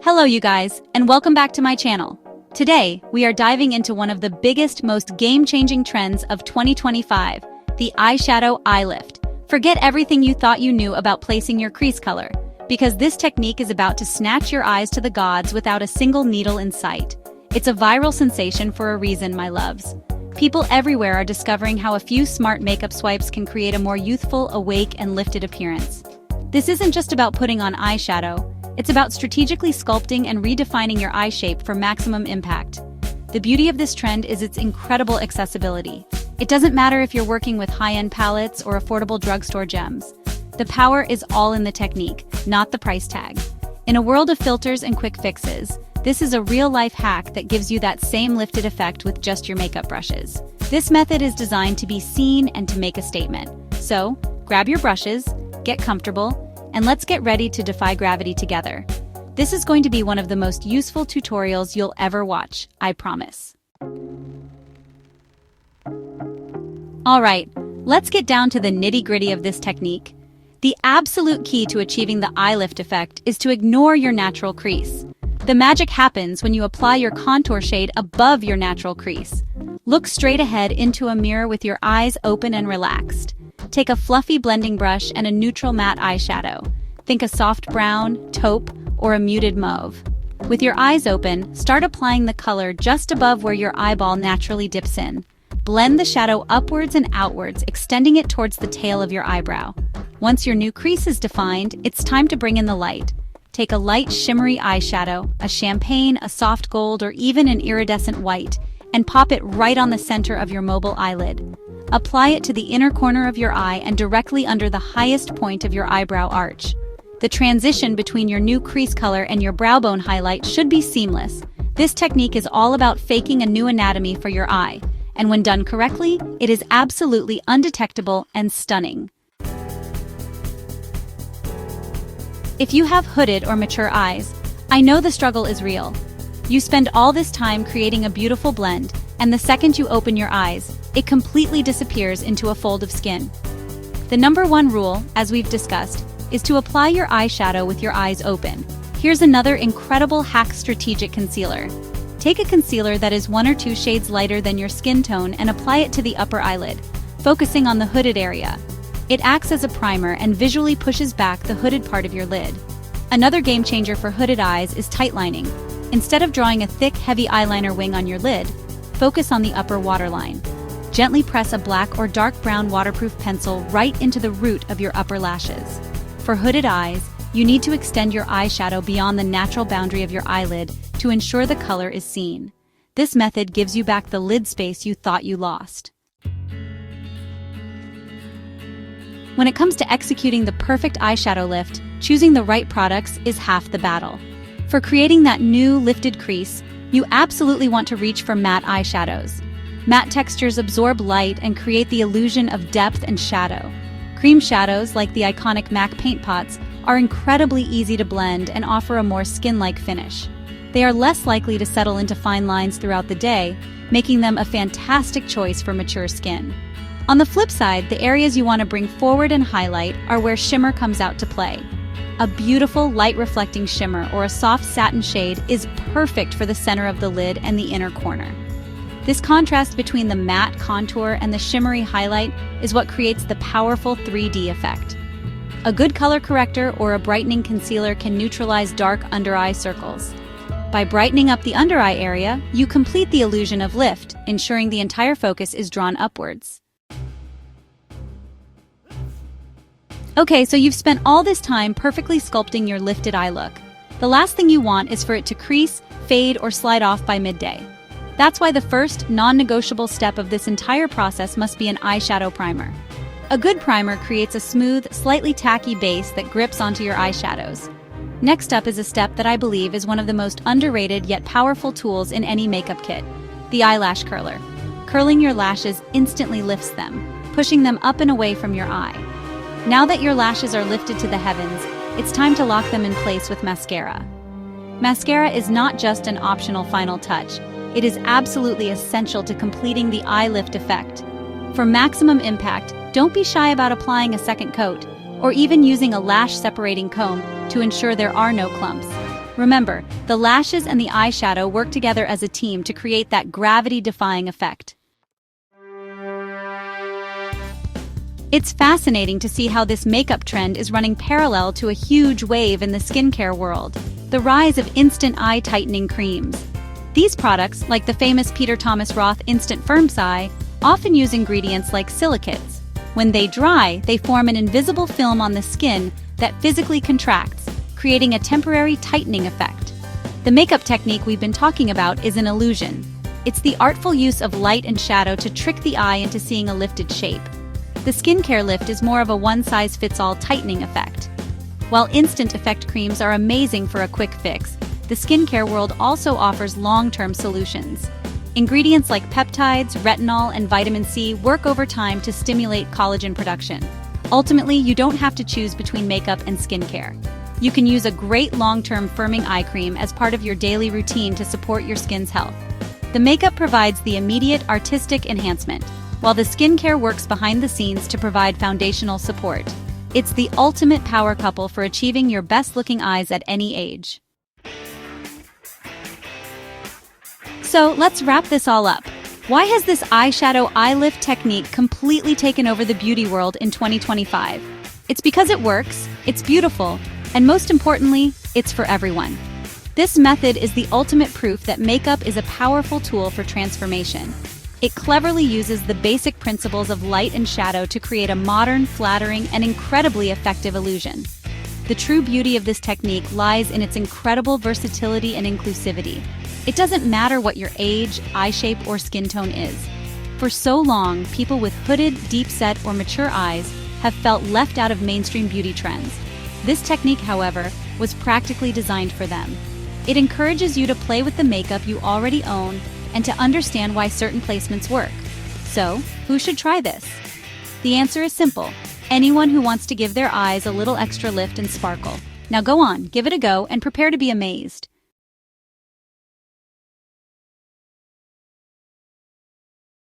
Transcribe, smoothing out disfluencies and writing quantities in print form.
Hello you guys, and welcome back to my channel. Today, we are diving into one of the biggest, most game-changing trends of 2025, the eyeshadow eye lift. Forget everything you thought you knew about placing your crease color, because this technique is about to snatch your eyes to the gods without a single needle in sight. It's a viral sensation for a reason, my loves. People everywhere are discovering how a few smart makeup swipes can create a more youthful, awake, and lifted appearance. This isn't just about putting on eyeshadow. It's about strategically sculpting and redefining your eye shape for maximum impact. The beauty of this trend is its incredible accessibility. It doesn't matter if you're working with high-end palettes or affordable drugstore gems. The power is all in the technique, not the price tag. In a world of filters and quick fixes, this is a real-life hack that gives you that same lifted effect with just your makeup brushes. This method is designed to be seen and to make a statement. So, grab your brushes, get comfortable, and let's get ready to defy gravity together. This is going to be one of the most useful tutorials you'll ever watch, I promise. Alright, let's get down to the nitty-gritty of this technique. The absolute key to achieving the eye lift effect is to ignore your natural crease. The magic happens when you apply your contour shade above your natural crease. Look straight ahead into a mirror with your eyes open and relaxed. Take a fluffy blending brush and a neutral matte eyeshadow. Think a soft brown, taupe, or a muted mauve. With your eyes open, start applying the color just above where your eyeball naturally dips in. Blend the shadow upwards and outwards, extending it towards the tail of your eyebrow. Once your new crease is defined, it's time to bring in the light. Take a light shimmery eyeshadow, a champagne, a soft gold, or even an iridescent white, and pop it right on the center of your mobile eyelid. Apply it to the inner corner of your eye and directly under the highest point of your eyebrow arch. The transition between your new crease color and your brow bone highlight should be seamless. This technique is all about faking a new anatomy for your eye, and when done correctly, it is absolutely undetectable and stunning. If you have hooded or mature eyes, I know the struggle is real. You spend all this time creating a beautiful blend, and the second you open your eyes, it completely disappears into a fold of skin. The number one rule, as we've discussed, is to apply your eyeshadow with your eyes open. Here's another incredible hack: strategic concealer. Take a concealer that is 1 or 2 shades lighter than your skin tone and apply it to the upper eyelid, focusing on the hooded area. It acts as a primer and visually pushes back the hooded part of your lid. Another game changer for hooded eyes is tight lining. Instead of drawing a thick, heavy eyeliner wing on your lid, focus on the upper waterline. Gently press a black or dark brown waterproof pencil right into the root of your upper lashes. For hooded eyes, you need to extend your eyeshadow beyond the natural boundary of your eyelid to ensure the color is seen. This method gives you back the lid space you thought you lost. When it comes to executing the perfect eyeshadow lift, choosing the right products is half the battle. For creating that new lifted crease, you absolutely want to reach for matte eyeshadows. Matte textures absorb light and create the illusion of depth and shadow. Cream shadows, like the iconic MAC paint pots, are incredibly easy to blend and offer a more skin-like finish. They are less likely to settle into fine lines throughout the day, making them a fantastic choice for mature skin. On the flip side, the areas you want to bring forward and highlight are where shimmer comes out to play. A beautiful light-reflecting shimmer or a soft satin shade is perfect for the center of the lid and the inner corner. This contrast between the matte contour and the shimmery highlight is what creates the powerful 3D effect. A good color corrector or a brightening concealer can neutralize dark under-eye circles. By brightening up the under-eye area, you complete the illusion of lift, ensuring the entire focus is drawn upwards. Okay, so you've spent all this time perfectly sculpting your lifted eye look. The last thing you want is for it to crease, fade, or slide off by midday. That's why the first, non-negotiable step of this entire process must be an eyeshadow primer. A good primer creates a smooth, slightly tacky base that grips onto your eyeshadows. Next up is a step that I believe is one of the most underrated yet powerful tools in any makeup kit: the eyelash curler. Curling your lashes instantly lifts them, pushing them up and away from your eye. Now that your lashes are lifted to the heavens, it's time to lock them in place with mascara. Mascara is not just an optional final touch. It is absolutely essential to completing the eye lift effect. For maximum impact, don't be shy about applying a second coat, or even using a lash separating comb to ensure there are no clumps. Remember, the lashes and the eyeshadow work together as a team to create that gravity-defying effect. It's fascinating to see how this makeup trend is running parallel to a huge wave in the skincare world, the rise of instant eye tightening creams. These products, like the famous Peter Thomas Roth Instant Firm Eye, often use ingredients like silicates. When they dry, they form an invisible film on the skin that physically contracts, creating a temporary tightening effect. The makeup technique we've been talking about is an illusion. It's the artful use of light and shadow to trick the eye into seeing a lifted shape. The skincare lift is more of a one-size-fits-all tightening effect. While instant effect creams are amazing for a quick fix, the skincare world also offers long-term solutions. Ingredients like peptides, retinol, and vitamin C work over time to stimulate collagen production. Ultimately, you don't have to choose between makeup and skincare. You can use a great long-term firming eye cream as part of your daily routine to support your skin's health. The makeup provides the immediate artistic enhancement, while the skincare works behind the scenes to provide foundational support. It's the ultimate power couple for achieving your best-looking eyes at any age. So let's wrap this all up. Why has this eyeshadow eye lift technique completely taken over the beauty world in 2025? It's because it works, it's beautiful, and most importantly, it's for everyone. This method is the ultimate proof that makeup is a powerful tool for transformation. It cleverly uses the basic principles of light and shadow to create a modern, flattering, and incredibly effective illusion. The true beauty of this technique lies in its incredible versatility and inclusivity. It doesn't matter what your age, eye shape, or skin tone is. For so long, people with hooded, deep-set, or mature eyes have felt left out of mainstream beauty trends. This technique, however, was practically designed for them. It encourages you to play with the makeup you already own and to understand why certain placements work. So, who should try this? The answer is simple: anyone who wants to give their eyes a little extra lift and sparkle. Now go on, give it a go, and prepare to be amazed.